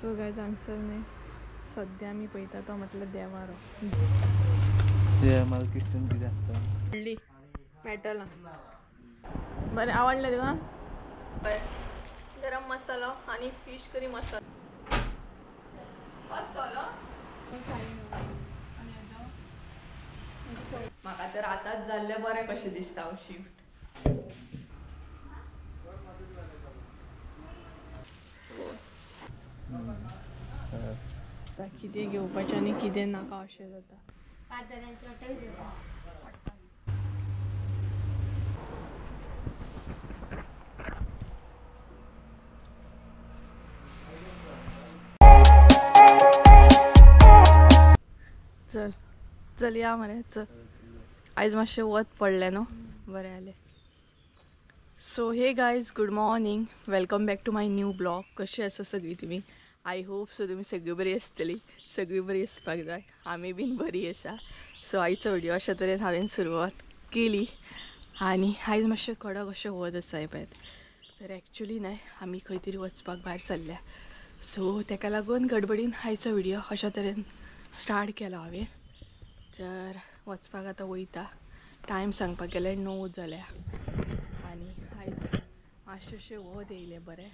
So guys answer नाही सध्या मी पळता तो म्हटलं देवारो मला किचन किती आवडली मेटल बरं आवडलं तेव्हा गरम मसाला आणि फिश करी मसाला म्हाका तर आताच जाल्ले बरें कशें दिसता शिफ्ट कितें घेवपाचें आनी कितें नाका अशें जाता चल चल या मरे चल आयज मातशें वत पडलें न्हू बरें जालें so hey guys good morning welcome back to my new blog कशी आसा सगळीं तुमी आय होप सो तुमी सगळीं बरी आसतली सगळीं बरी आसपाक जाय आमी बीन बरी आसा सो आयचो व्हिडिओ अशा तरेन हांवें सुरवात केली आनी आयज मातशें कडक अशें वत आसा पळय तर एक्चुली न्हय आमी खंय तरी वचपाक भायर सरल्या सो तेका लागून गडबडीन आयचो व्हिडिओ अशा तरेन स्टार्ट केलो हांवें तर वचपाक आतां वयता टायम सांगपाक गेल्यार 9 जाल्या आनी आयज मातशें वत येयलें बरें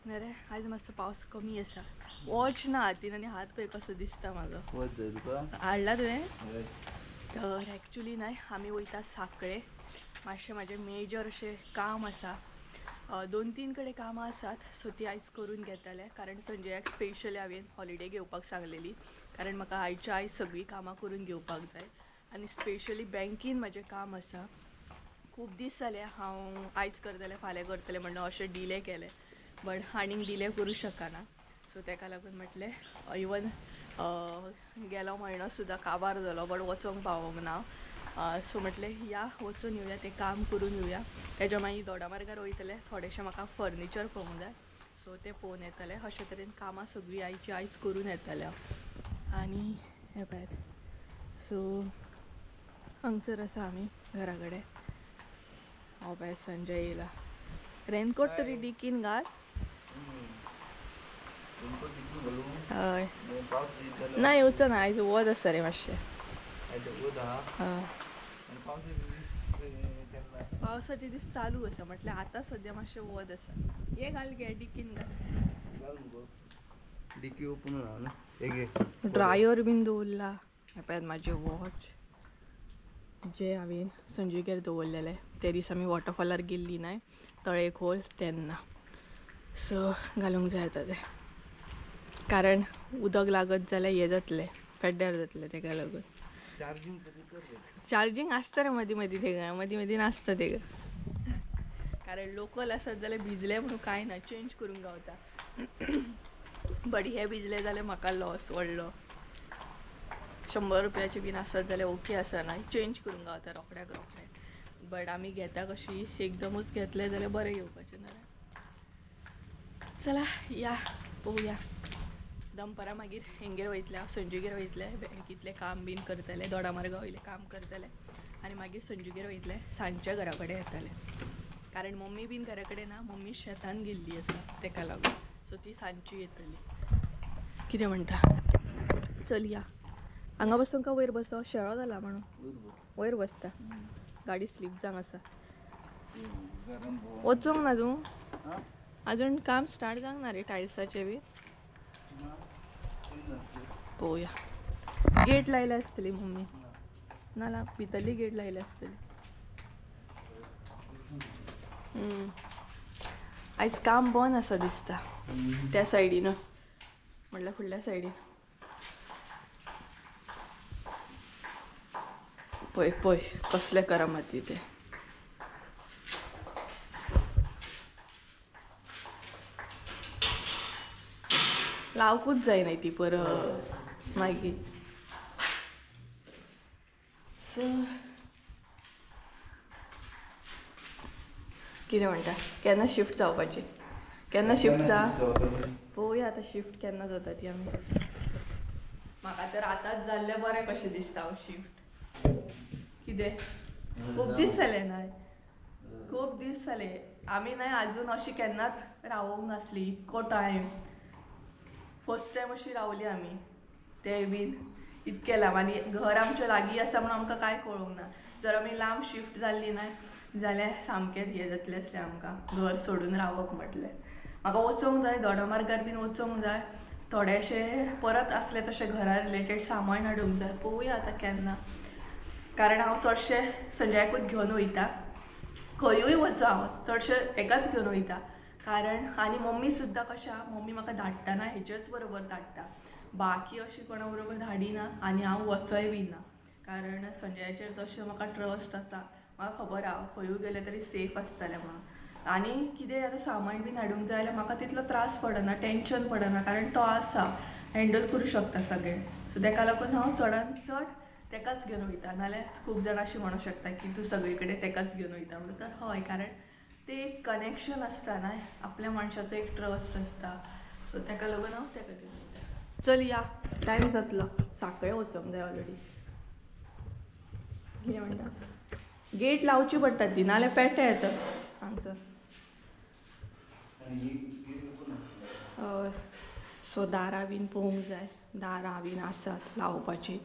रे आयज मातसो पावस कमी आसा वॉच ना हातीन आनी हात पळय कसो दिसता म्हाजो हाडला तुवें तर एक्चुली न्हय आमी वयता सांकळे मातशें म्हाजें मेजर अशें काम आसा 2-3 कडेन कामां आसात सो ती आयज करून घेतलें कारण संजयाक स्पेशली हांवें हॉलिडे घेवपाक सांगलेली कारण म्हाका आयच्या आयज सगळीं कामां करून घेवपाक जाय आनी स्पेशली बँकीन म्हाजें काम आसा खूब दीस जाले हांव आयज करतलें फाल्यां करतलें म्हणून अशें डिले केलें बट आनीक डिले करूं शकना सो तेका लागून म्हटलें इवन गेलो म्हयनो सुद्दां काबार जालो बट वचोंक पावोंक ना सो म्हटलें या वचून येवया तें काम करून येवया तेज्या मागीर दोडामार्गार वयतलें थोडेशें म्हाका फर्निचर पळोवंक जाय सो तें पळोवन येतलें अशे तरेन कामां सगळीं आयची आयज करून येतलें आनी हे पळयात सो हांगसर आसा आमी घरा कडेन हांव पळय संजय येयला रेनकोट तरी डिकीन घाल हय ना येवचो ना आयज वत आसा रे मातशें पावसाचे दीस चालू आसा म्हटल्यार आतां सद्या मातशें वत आसा हे घाल गे डिकीन घाल डिकी ओपन ड्रायर बीन दवरला हे पळयात म्हाजें वॉच जे हांवें संजयगेर दवरलेलें ते दीस आमी वॉटरफॉलार गेल्ली न्हय तळेक खोल तेन्ना सो घालूंक जाय आतां तें कारण उदक लागत जाल्यार हें जातलें पेड्ड्यार जातलें तेका लागून चार्जींग आसता रे मदीं मदीं तेका मदीं मदीं नासता तेका कारण लोकल आसत जाल्यार भिजलें म्हणून कांय ना चेंज करूंक गावता बट हे भिजले जाल्यार म्हाका लॉस व्हडलो 100 रुपयाची बीन आसत जाल्यार ओके आसा ना चेंज करूंक गावता रोखड्याक बट आमी घेता कशी एकदमूच घेतले जाल्यार बरें येवपाचें ना चला या पळोवया दनपारां मागीर हेंगेर वयतलें हांव संजयगेर वयतलें बँकीतलें काम बीन करतलें दोडामार्गा वयलें काम करतलें आनी मागीर संजयगेर वयतलें सांजच्या घरा कडेन येतलें कारण मम्मी बीन घरा कडेन ना मम्मी शेतान गेल्ली आसा तेका लागून सो ती सांजची येतली कितें म्हणटा चल या हांगा बसून काय वयर बसो शेळो जाला म्हणून वयर बसता गाडी स्लीप जावंक आसा वचूंक ना तूं अजून काम स्टार्ट जावंक ना रे टायल्साचें बी पळोवया गेट लायल्या आसतली मम्मी नाल्या भितरली गेट लायल्या आसतली आयज काम बंद आसा दिसता त्या सायडीन म्हणल्यार फुडल्या सायडीन पळय पळय कसले करामाती ते लावकूच जायना ती परत मागीर सो कितें म्हणटा केन्ना शिफ्ट जावपाची केन्ना शिफ्ट जा पळोवया आतां शिफ्ट केन्ना जाता ती आमी म्हाका तर आतांच जाल्लें बरें कशें दिसता शिफ्ट कितें खूब दीस जाले न्हय खूब दीस जाले आमी न्हय आजून अशी केन्नाच रावोंक नासली इतको टायम फर्स्ट टायम अशी रावली आमी ते बीन इतके लांब आनी घर आमचें लागीं आसा म्हणून आमकां कांय कळूंक ना. जर आमी लांब शिफ्ट जाल्ली ना जाल्यार सामकेंच हें जातलें आसलें आमकां घर सोडून रावप म्हटलें. म्हाका वचोंक जाय दोडामार्गार बीन वचोंक जाय, थोडेशें परत आसलें तशें घरा रिलेटेड सामान हाडूंक जाय. पळोवया आतां केन्ना, कारण हांव चडशें संजयाकूच घेवन वयता. खंयूय वचो हांव चडशें एकाच घेवन वयता, कारण आनी मम्मी सुद्दां कशें आहा, मम्मी म्हाका धाडटना हेजेच बरोबर धाडटा, बाकी अशी कोणा बरोबर धाडिना आनी हांव वचय बी ना. कारण संजयाचेर जशें म्हाका ट्रस्ट आसा, म्हाका खबर आहा खंयूय गेलें तरी सेफ आसतलें म्हणून. आनी कितें आतां सामान बीन हाडूंक जाय जाल्यार म्हाका तितलो त्रास पडना, टेंशन पडना, कारण तो आसा हँडल करूं शकता सगळें. सो ताका लागून हांव चडान चड ताकाच घेवन वयता. नाल्यार खूब जाणां अशीं म्हणूं शकता की तूं सगळे कडेन ताकाच घेवन वयता म्हणून. तर हय, कारण ते एक कनेक्शन आसता ना, आपल्या मनशाचो एक ट्रस्ट आसता. सो ताका लागून हांव ताका घेवन वयता. चल या, टायम जातलो, सांखळे वचोंक जाय ऑलरेडी. कितें म्हणटा, गेट लावची पडटा ती, नाल्यार पेटे येतात हांगसर. हय, सो दारां बीन पळोवंक जाय, दारां बीन आसात लावपाची,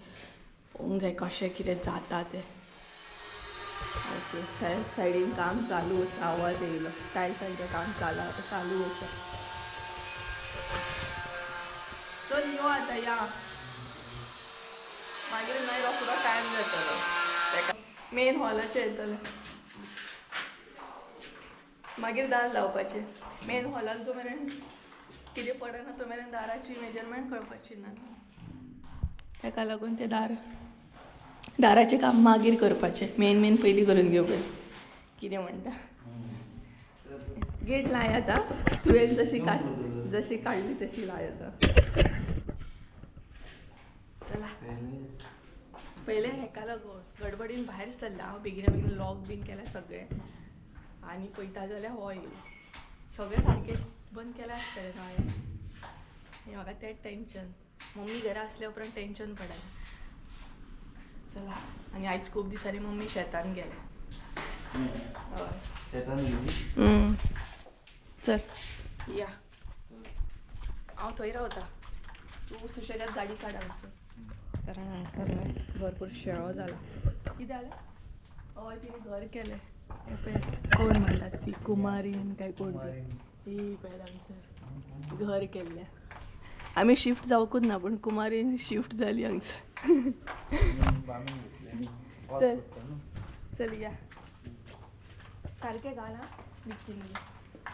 पळोवंक जाय कशें कितें जाता तें. ओके, सायडीन काम चालू आसा, आवाज येयलो, टायल्सांचें काम चालू आसा. चल यो आतां या, मागीर न्हय रोखडो टायम जातलो. मेन हॉलाचें येतलें, मागीर दार लावपाचें. मेन हॉलाक जो मेरेन कितें पडना तो मेरेन दाराची मेजरमेंट कळपाची ना, ताका लागून ते दाराचें काम मागीर करपाचें. मेन पयलीं करून घेवपाचें. कितें म्हणटा, गेट लाय आतां, तुवें जशी काडली तशी लाय आतां. चला, पयलें हेका लागून गडबडीन भायर सरला हांव, बेगीन लॉक बीन केलें सगळें, आनी पळयता जाल्यार हो येयलो. सगळें सारकें बंद केलें आसतलें न्हय हांवें. म्हाका तेंच टेंशन, मम्मी घरा आसल्या उपरांत टेंशन पडना. चला, आनी आयज खूब दिसांनी मम्मी शेतान गेले. चल या, हांव थंय रावता, तूं सुशेगाद गाडी काड हांगसर, कारण हांगसर न्हय भरपूर शेळो जाला. कितें जालें? हय, तिणें घर केलें. कोण म्हणटात ती कुमारीन काय कोण ती, पळय हांगसर घर केल्लें. आमी शिफ्ट जावंकूच ना, पूण कुमारीन शिफ्ट जाली हांगसर. चल या, सारकें घाल हा, विकतीन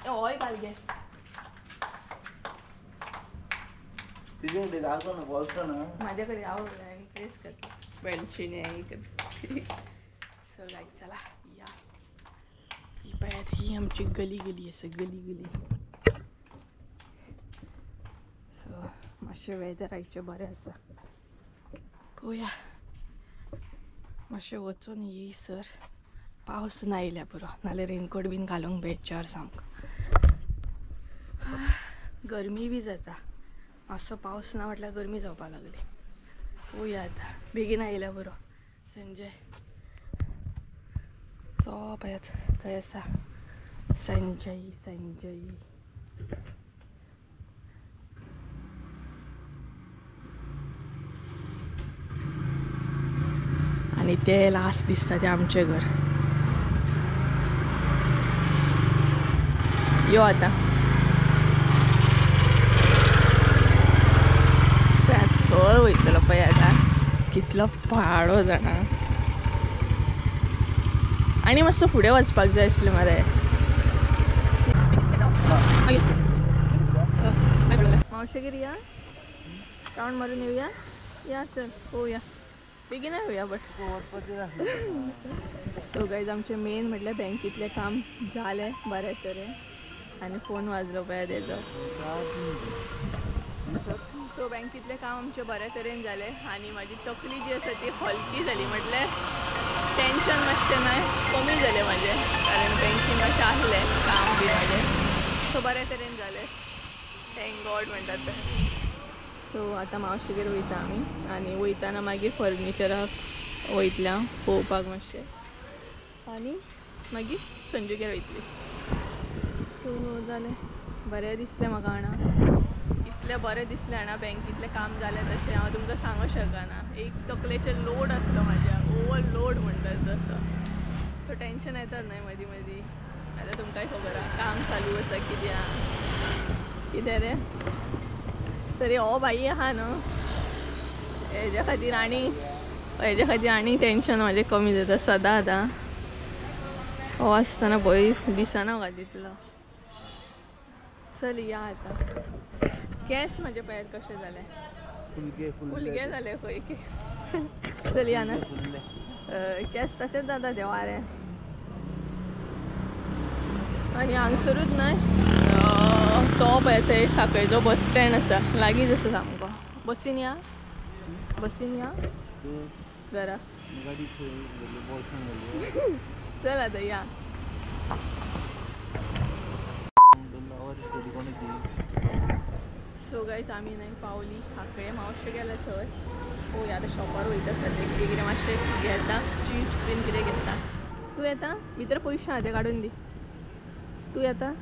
हय घाल गे. म्हाजे कडेन हांव प्रेस करता बेडशीट हें करता. सो गायज चला या, ही पळयात ही आमची गली आसा, गली. सो मातशें वेदर आयचें बरें आसा, पळोवया. मातशें वचून येयसर पावस ना येयल्या पुरो, नाल्यार रेनकोट बीन घालूंक बेजार सामको. गरमी बी जाता, मातसो पावस ना म्हटल्यार गरमी जावपा लागली. पळोवया आतां, बेगीन आयल्या पुरो. संजय तो पळयात थंय आसा, संजय. आनी ते लास्ट दिसता तें आमचें घर. यो आतां, थंय वयतलो पळय आतां, कितलो पाडो जाणा. आनी मातसो फुडें वचपाक जाय आसलें मरे. मावशेगेर या, रावंड मारून येवया. या चल पळोवया, बेगीन येवया. बट सो गायज आमचें मेन म्हटल्यार बँकेतलें काम जालें बरें तरेन, आनी फोन वाजलो पळय तेजो. सो बँकेतलें काम आमचें बरें तरेन जालें, आनी म्हाजी तकली जी आसा ती हलकी जाली, म्हटल्यार टेंशन मातशें न्हय कमी जालें म्हाजें, कारण बँकीन अशें आहलें काम बी म्हाजें. सो बरें तरेन जालें, थँक गॉड म्हणटात तें. सो आतां मावशेगेर वयता आमी, आनी वयताना मागीर फर्निचराक वयतलें हांव पळोवपाक मातशें, आनी मागीर संजूगेर वयतलीं. सो जालें, बरें दिसलें म्हाका हांगा. इतले बरें दिसलें ना बँकीतलें काम जालें तशें हांव तुमकां सांगूं शकना. एक तकलेचेर लोड आसलो म्हाज्या, ओवरलोड म्हणटात तसो. सो टेन्शन येतात न्हय मदीं मदीं. आतां तुमकांय खबर आहा काम चालू आसा कितें रे. तरी हो बाई आहा न्हू हेज्या खातीर आनी टेन्शन म्हाजें कमी जाता सदां आतां. हो आसतना भंय दिसना म्हाका तितलो. चल या आतां. केस म्हाजे पळयात कशें जाले, फुलगे जाले खंय की. चल या ना. केस तशेंच जाता ते वारें. आनी हांगसरूच न्हय तो पळय थंय सांखळेचो बस स्टँड आसा लागींच आसा सामको. बसीन या जरा. चल आतां या. सो गायज आमी न्हय पावली सांखळे. मावशे गेला थंय. पळोवया आतां शॉपार वयता सद्याक कितें मातशें घेता. चिप्स बीन कितें घेता. तूं येता भितर पयशे आहा ते काडून दी. तूं येता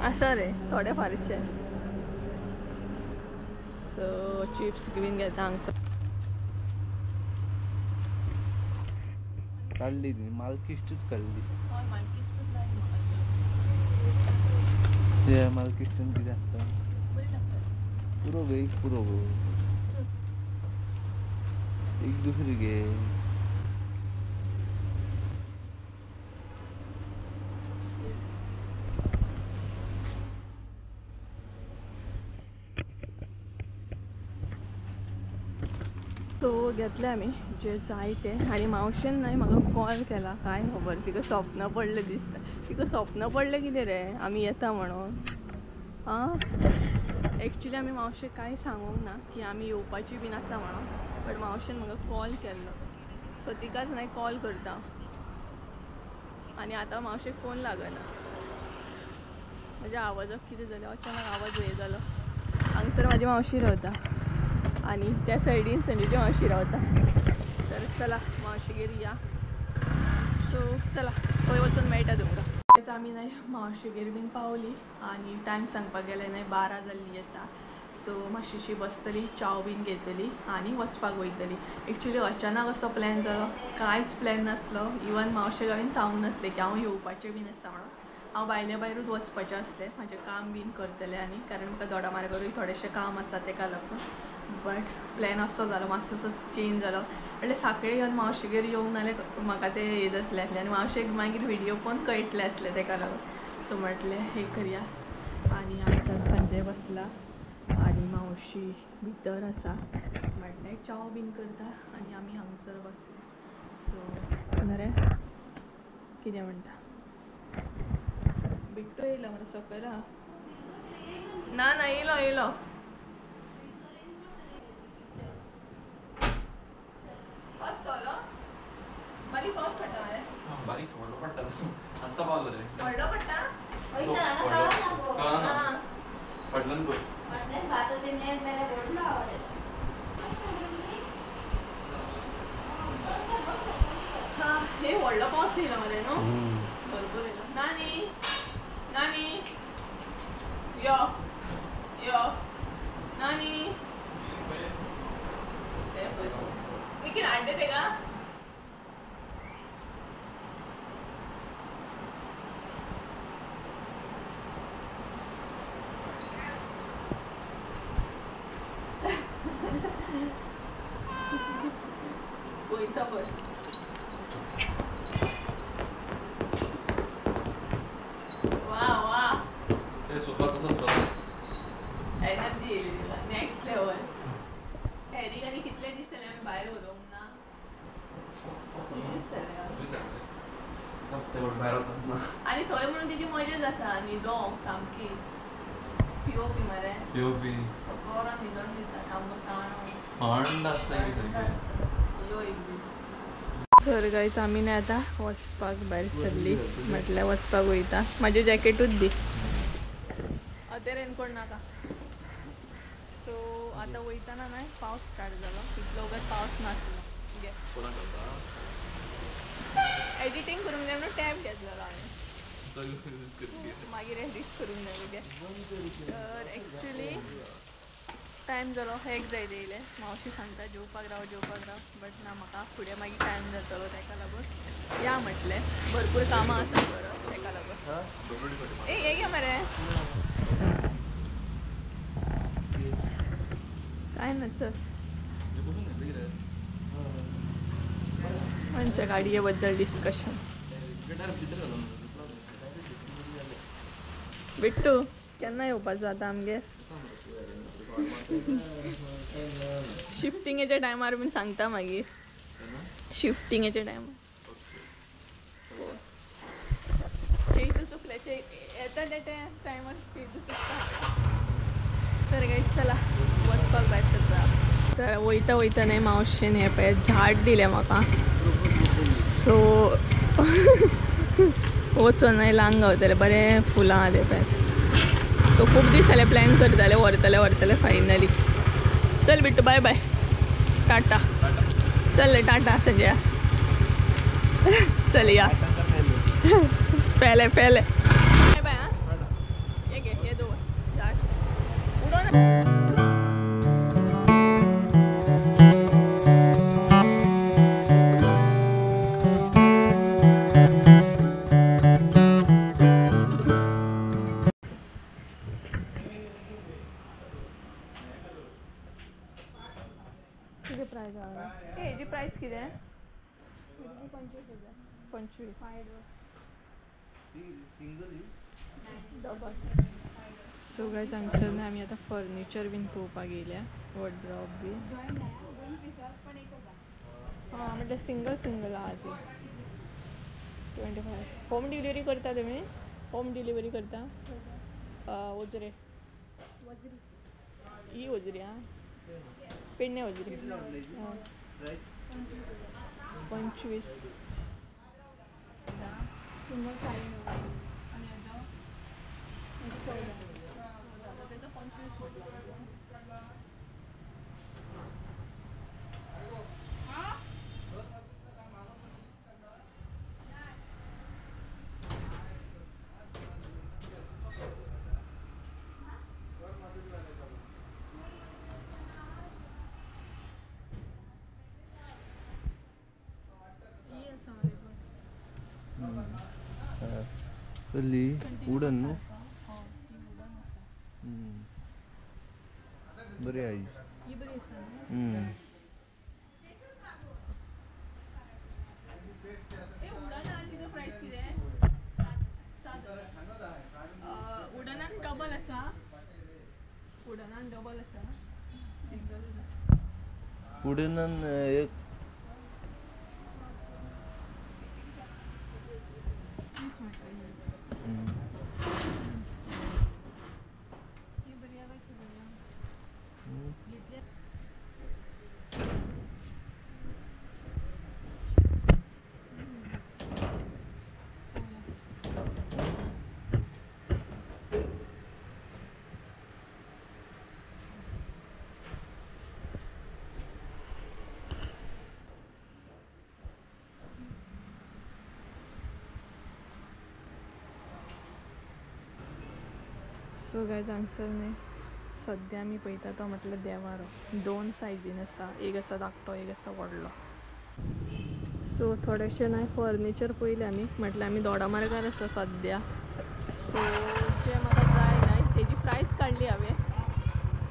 आसा रे थोडे फारशे. सो चिप्स बीन घेता हांगसर. काढली ती मालकिष्टच काढली. ते मालकिष्टन किती असतं पुरो गो एक दुसरी घे. तो घेतले आमी जे जाय ते. आनी मावशेन न्हय म्हाका कॉल केला काय खबर तिका स्वप्न पडलें दिसता. तिका स्वप्न पडलें कितें रे आमी येता म्हणून. एक्चुली आमी मावशेक कांय सांगूंक ना की आमी येवपाची बीन आसा म्हणून. बट मावशेन म्हाका कॉल केल्लो सो तिकाच न्हय कॉल करता. आनी आतां मावशेक फोन लागना. म्हज्या आवाजाक कितें जालें अचानक आवाज हे जालो. हांगसर म्हाजी मावशी रावता आनी त्या सायडीन संजीची मावशी रावता. तर चला मावशेगेर या. सो चला थंय वचून मेळटा तुमकां. आमी न्हय मावशेगेर बीन पावली आनी टायम सांगपाक गेले न्हय 12 जाल्ली आसा. सो मातशीशी बसतली चाव बीन घेतली आनी वचपाक वयतली. एक्चुली अचानक असो प्लॅन जालो. कांयच प्लॅन नासलो. इवन मावशे हांवें सांगूंक नासलें की हांव येवपाचें बीन आसा म्हणून. हांव भायल्या भायरूच वचपाचें आसलें म्हाजें काम बीन करतलें आनी कारण म्हाका दोडामार्गारूय थोडेशें काम आसा तेका लागून. बट प्लॅन असो जालो मातसो चेंज जालो. म्हणल्यार सांखळे येवन मावशेगेर येवंक नाल्यार म्हाका तें हें जातलें आसलें आनी मावशेक मागीर व्हिडियो पळोवन कळटलें आसलें तेका लागून. सो म्हटलें हें करया. आनी हांगसर संजय बसला आनी मावशी भितर आसा. म्हटलें चाव बीन करता आनी आमी हांगसर बसले. सो रे कितें म्हणटा बिट्टो येयलो मरे सकयल. ना येयलो. बारीक पावस पडटा मरे. बारीक व्हडलो पडटा आत्ता पावलो रे. व्हडलो पडटा पडलो न्हू हे व्हडलो पावस येयलो मरे न्हू. भरपूर येयलो. नानी यो नानी मी कितें हाडले तेका. वयता पळय. वा ते सोफा तसोच एनर्जी येयली तिला नेक्स्ट लेवल. एरिकानी कितले दीस जाले आमी भायर उलोवंक ना. आनी थंय म्हणून तिची मजा जाता न्हिदोंक सामकी. पिओपी मरे बरो न्हिदोन दिता सामको थंड आसता तर गायज आमी न्हय आतां वचपाक भायर सरली. म्हटल्यार वचपाक वयता. म्हाजें जॅकेटूच दी. अदे रेनकोट नाका. सो आतां वयताना न्हय पावस स्टार्ट जालो. इतलो वगत पावस नासलो. घे एडिटींग करूंक जाय म्हणून टॅब घेतलेलो हांवें. मागीर एडिट करून जाय तर एक्चुली टायम जालो हेक जाय येयले मावशी सांगता जेवपाक राव बट ना म्हाका फुडें मागीर टायम जातलो ताका लागून या म्हटलें भरपूर कामां आसात बरो ताका लागून ए घे मरे काय ना चल आमच्या गाडये बद्दल डिस्कशन बिट्टू केन्ना येवपाचो आतां आमगे शिफ्टिंगेच्या टायमार बीन सांगता मागीर शिफ्टिंगेच्या टायमार चेतू चुकले येता त्या टायमार चेतू चुकता तर काही चला वचपाक भायर सरता तर वयता नाही मावशेन हे पळय झाड दिलें म्हाका सो वचून लांग गावतले बरें फुलां आले पळय सो खूब दीस जाले प्लॅन करताले व्हरतले फायनली चल बिट्टू बाय बाय टाटा चल टाटा संजय चल या पहले बाय बाय हाँ ये घे ये दो झाड उडो ना किती प्राइस आहे हेची प्राइस किती आहे 25,000 डबल सो गायज हांगसर आमी आतां फर्निचर बीन पळोवपाक येयल्या वॉर्डरोब बी हां म्हटल्यार सिंगल आहा ती 25 होम डिलिव्हरी करता तुमी होम डिलिव्हरी करता ओजरे ही ओजरी आं पेडणे ओजरी 25 सिंगल साडी आणि कल्ली उडन न्हू बरी आई उडनान डबल आसा उडनान एक सो गायज हांगसर न्ही सद्या आमी पळयता तो म्हटल्यार देवारो 2 सायजीन आसा एक आसा धाकटो एक आसा व्हडलो सो थोडेशे न्हय फर्निचर पयले आमी म्हटल्यार आमी दोडामार्गार आसा सद्या सो जे म्हाका जाय न्हय तेजी प्रायस काडली हांवें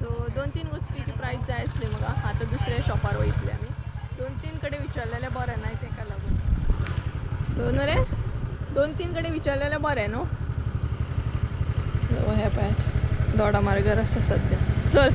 सो 2-3 गोश्टीची प्रायस जाय आसली म्हाका आतां दुसऱ्या शॉपार वयतले आमी 2-3 कडेन विचारलेलें बरें न्हय ताका लागून सो न्हू रे 2-3 कडेन विचारलेलें बरें न्हू हे पळय दोडामार्गार आसा सद्या चल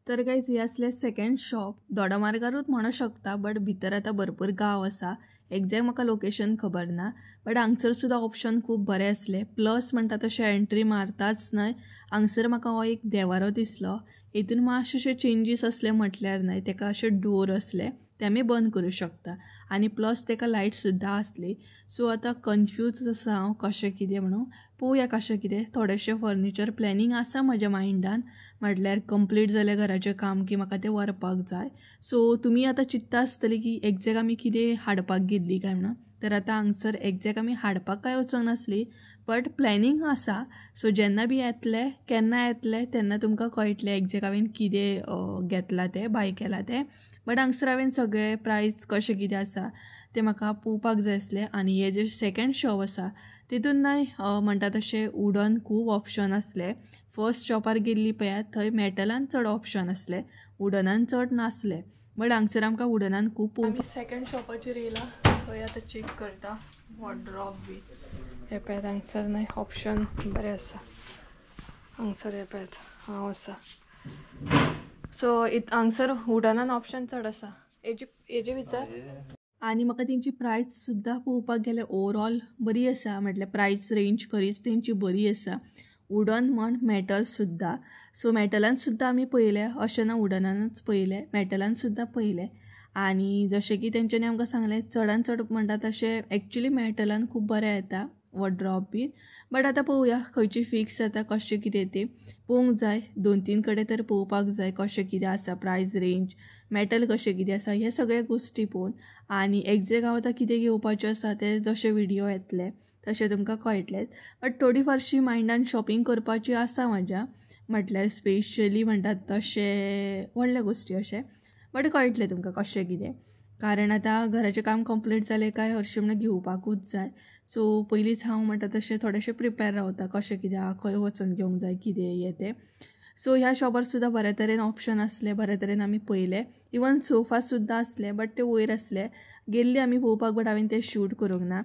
तर गायज हे असले सेकंड शॉप दोडामार्गारूच म्हणू शकता बट भितर आतां भरपूर गांव आसा एक्झॅक्ट म्हाका लोकेशन खबर ना बट हांगसर सुद्दां ऑप्शन खूब बरे असले प्लस म्हणटा तशें एंट्री मारताच न्हय हांगसर म्हाका हो एक देवारो दिसलो हितून मातशे चेंजीस असले म्हटल्यार न्हय ताका अशे डोर असले ते आमी बंद करूं शकता आनी प्लस ताका लायट सुद्दां आसली सो आतां कन्फ्यूज आसा हांव कशें कितें म्हणून पळोवया कशें कितें थोडेशें फर्निचर प्लॅनिंग आसा म्हज्या मायंडान म्हटल्यार कंप्लीट जालें घराचें काम की म्हाका तें व्हरपाक जाय सो तुमी आतां चिंतता आसतलीं की एक्झॅक्ट आमी कितें हाडपाक गेल्लीं काय म्हणून तर आतां हांगसर एग्जॅक्ट आमी हाडपाक काय वचोंक नासली, बट प्लॅनिंग आसा. सो जेन्ना बी येतले केन्ना येतले तेन्ना तुमकां कळटलें एग्जॅक्ट हांवें कितें घेतलां तें बाय केलां तें. बट हांगसर हांवें सगळे प्रायस कशें कितें आसा तें म्हाका पळोवपाक जाय आसलें. आनी हे जे सेकंड शॉप आसा तितून न्हय म्हणटा तशें वुडन खूब ऑप्शन आसले. फर्स्ट शॉपार गेल्ली पळयात थंय मेटलान चड ऑप्शन आसले, वुडनान चड नासले. बट हांगसर आमकां वुडनान खूब पळोवपाक. सेकंड शॉपाचेर येयला, थंय आतां चॅक करता वॉर्डरॉब बी. हे पळयात हांगसर न्हय ऑप्शन बरें आसा. हांगसर हे पळयात हांव आसा. सो हांगसर वुडनान ऑप्शन चड आसा. हेजे विचार आनी म्हाका तेंची प्रायस सुद्दां पळोवपाक गेल्यार ओवरऑल बरी आसा. म्हटल्यार प्रायस रेंज खरीच तेंची बरी आसा. वुडन म्हण मेटल सुद्दां. सो मेटलान सुद्दां आमी पळयले, अशें ना वुडनानूच पळयले, मेटलान सुद्दां पळयले. आनी जशें की तेंच्यांनी आमकां सांगलें चडान चड म्हणटा तशें एक्चुली मेटलान खूब बरें येता वॉर्डरॉब बी. बट आतां पळोवया खंयची फिक्स जाता कशें कितें तें पळोवंक जाय. 2-3 कडेन तर पळोवपाक जाय कशें कितें आसा प्रायस रेंज, मेटल कशें कितें आसा, हे सगळे गोश्टी पळोवन. आनी एग्जॅक्ट हांव आतां कितें घेवपाचें आसा तें जशे व्हिडियो येतले तशें तुमकां कळटलेंच. बट थोडी फारशी मायंडान शॉपिंग करपाची आसा म्हाज्या, म्हटल्यार स्पेशली म्हणटात तशें व्हडले गोश्टी अशें. बट कळटलें तुमकां कशें कितें, कारण आतां घराचें काम कंप्लीट जालें काय हरशीं म्हणून घेवपाकूच जाय. सो पयलींच हांव म्हणटा तशें थोडेशें प्रिपेर रावता कशें कितें आहा, खंय वचून घेवंक जाय कितें हें तें. सो ह्या शॉपार सुद्दां बऱ्या तरेन ऑप्शन आसले, बऱ्या तरेन आमी पळयले. इवन सोफा सुद्दां आसले बट ते वयर आसले. गेल्ली आमी पळोवपाक बट हांवें ते शूट करूंक ना,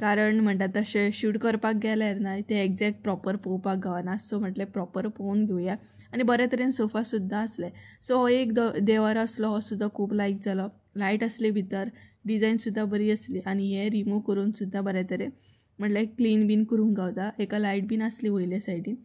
कारण म्हणटा तशें शूट करपाक गेल्यार ना ते एग्जॅक्ट प्रॉपर पळोवपाक गावना. सो म्हटलें प्रॉपर पळोवन घेवया. आनी बऱ्या तरेन सोफा सुद्दां आसले. सो हो एक देवर आसलो, हो सुद्दां खूब लायक जालो. लायट आसली भितर, डिझायन सुद्दां बरी आसली. आनी हे रिमूव करून सुद्दां बऱ्या तरेन म्हटल्यार क्लीन बीन करूंक गावता. एका लायट बीन आसली वयले सायडीन.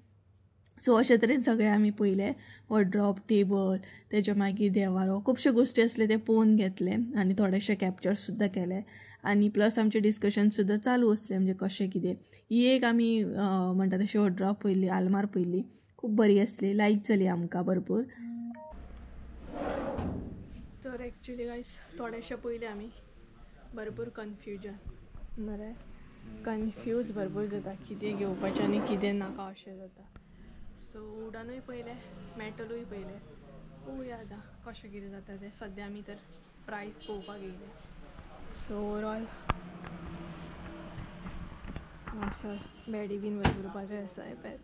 सो अशे तरेन सगळें आमी पळयलें. वॉर्डरॉब, टेबल, तेच्या मागीर देवारो, खुबशे गोश्टी आसले ते पळोवन घेतले आनी थोडेशे कॅप्चर सुद्दां केले. आनी प्लस आमचें डिस्कशन सुद्दां चालू आसलें म्हणजे कशें कितें. ही एक आमी म्हणटा तशें वॉर्डरॉब पळयली, आलमार पळयली, खूब बरी आसली, लायक जाली आमकां भरपूर. तर एक्चुली गायज थोडेशे पयले आमी भरपूर कन्फ्युजन मरे कन्फ्यूज भरपूर जाता कितें घेवपाचें आनी कितें नाका अशें जाता. सो वुडनूय पळयलें, मेटलूय पळयलें, पळोवया आतां कशें कितें जाता तें. सद्या आमी तर प्रायस पळोवपाक येयले. सो ओवरऑल सर बॅडी बीन भरपूर बरें आसा हे पळयात.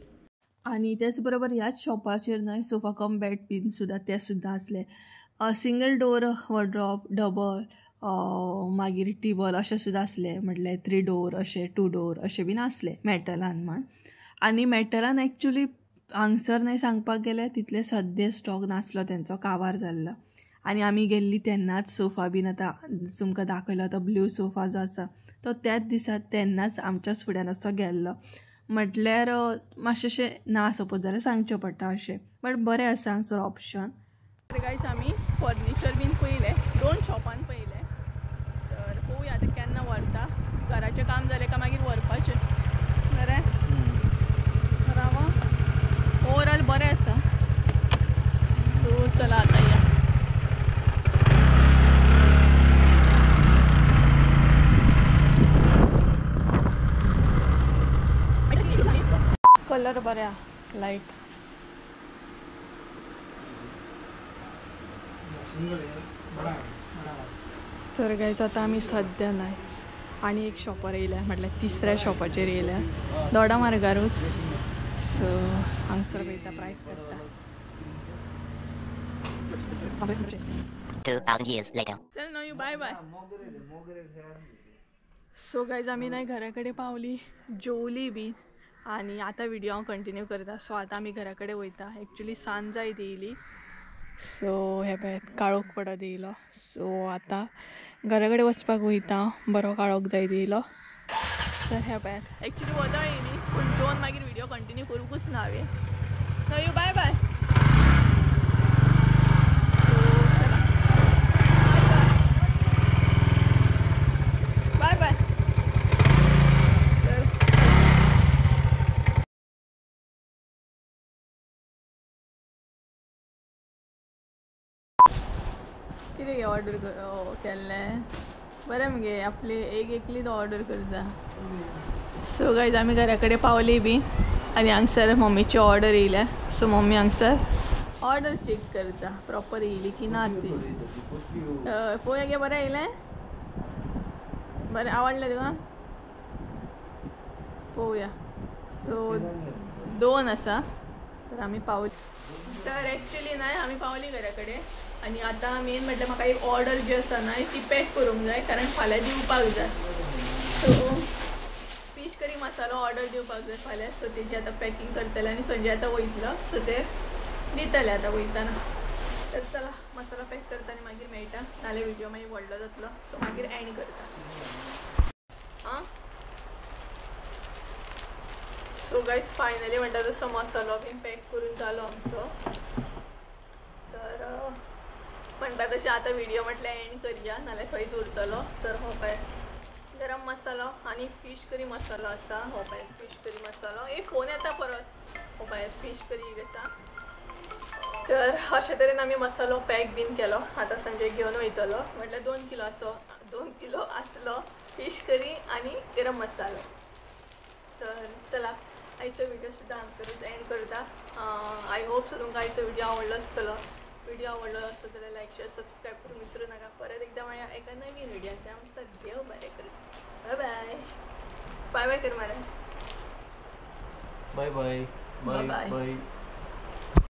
आनी तेच बरोबर ह्याच शॉपाचेर न्हय सोफा कम बेड बीन सुद्दां ते सुद्दां आसले. सिंगल डोर वॉर्डरॉब, डबल, मागीर टेबल अशें सुद्दां आसले. म्हटल्यार 3 डोर अशें, 2 डोर अशें बीन आसले मेटलान म्हण. आनी मेटलान एक्चुली हांगसर न्हय सांगपाक गेल्यार तितले सद्य स्टॉक नासलो तेंचो, काबार जाल्लो. आनी आमी गेल्ली तेन्नाच सोफा बीन आतां तुमकां दाखयलो तो ब्ल्यू सोफा जो आसा तो त्याच दिसा तेन्नाच आमच्याच फुड्यान असो गेल्लो. म्हटल्यार मातशेंशें ना सपोज जाल्यार सांगचें पडटा अशें. बट बरें आसा हांगसर ऑप्शन. गायज आमी फर्निचर बीन पळयलें, 2 शॉपान पळयलें. तर पळोवया आतां केन्ना व्हरता. घराचें काम जालें काय मागीर व्हरपाचें बरें. रावा ओवरऑल बरें आसा. सो चला आतां या. कलर बरे आहा, लायट. तर गायज आतां आमी सद्या नाय आनी एक शॉपार येयल्या, म्हटल्यार तिसऱ्या शॉपाचेर येयल्या, दोडा मार्गारूच. सो हांगसर पळयता प्रायस करता. 2000 years later. चल नो यू बाय बाय. सो गायज आमी नाय घरा कडेन पावली, जेवली बी आनी आतां व्हिडियो हांव कंटिन्यू करता. सो आतां आमी घरा कडेन वयता. एक्चुली सांज जायत येयली. सो हे पळयात काळोख पडत येयलो. सो आतां घरा कडेन वचपाक वयता, बरो काळोख जायत येयलो. तर हे पळयात एक्चुली वदळ येयली पूण जेवन मागीर व्हिडियो कंटिन्यू करूंकूच ना हांवें. नो यू बाय बाय. Bye bye. कितें ऑर्डर केल्लें बरं मगे आपले एकलीच ऑर्डर करता. सो गाईज आम्ही घराकडे पावली बी आणि हांगसर मम्मीची ऑर्डर येयल्या. सो मम्मी हांगसर ऑर्डर चेक करता प्रॉपर येयली की ना ती. पोहे गे बरं येयलें. बरं आवडलं तुका पोवया. सो 2 आसा तर आम्ही पावली. तर ॲक्च्युली नाही आम्ही पावली घराकडे आणि आता मेन म्हटलं म्हाका एक ऑर्डर जी आसा ना ती पॅक करूंक जाय कारण फाल्यां दिवपाक जाय. सो फिश करी मसालो ऑर्डर दिवपाक जाय फाल्यां. सो तेची आतां पॅकिंग करतले आणि संजय आतां वयतलो. सो ते दितले आतां वयताना. तर चला मसाला पॅक करता आनी मागीर मेळटा नाल्यार व्हिडिओ मागीर व्हडलो जातलो. सो मागीर एंड करता. आं सो गाईज फायनली म्हणटा तसो मसालो बीन पॅक करून जालो आमचो. तर म्हणटा तशें आतां व्हिडिओ म्हटल्यार एंड करया नाल्यार थंयच उरतलो. तर हो पळय गरम मसालो आनी फीश करी मसालो आसा. हो पळय फीश करी मसालो. एक फोन येता परत. हो पळय फीश करी आसा. तर अशे तरेन आमी मसालो पॅक बीन केलो. आतां संजय घेवन वयतलो म्हटल्यार 2 किलो आसलो फीश करी आनी गरम मसालो. तर चला आयचो व्हिडिओ सुद्दां हांगसरूच एंड करता. आय होप सो तुमकां आयचो व्हिडिओ आवडलो आसतलो. व्हिडिओ आवडलो आसलो जाल्यार लायक शेअर सबस्क्राईब करूंक विसरू नाका. परत एकदा मेळया एका नवीन व्हिडिओन. त्यामुळे देव बरें करता. Bye bye. बाय बाय कर मरे. Bye bye bye bye. Bye.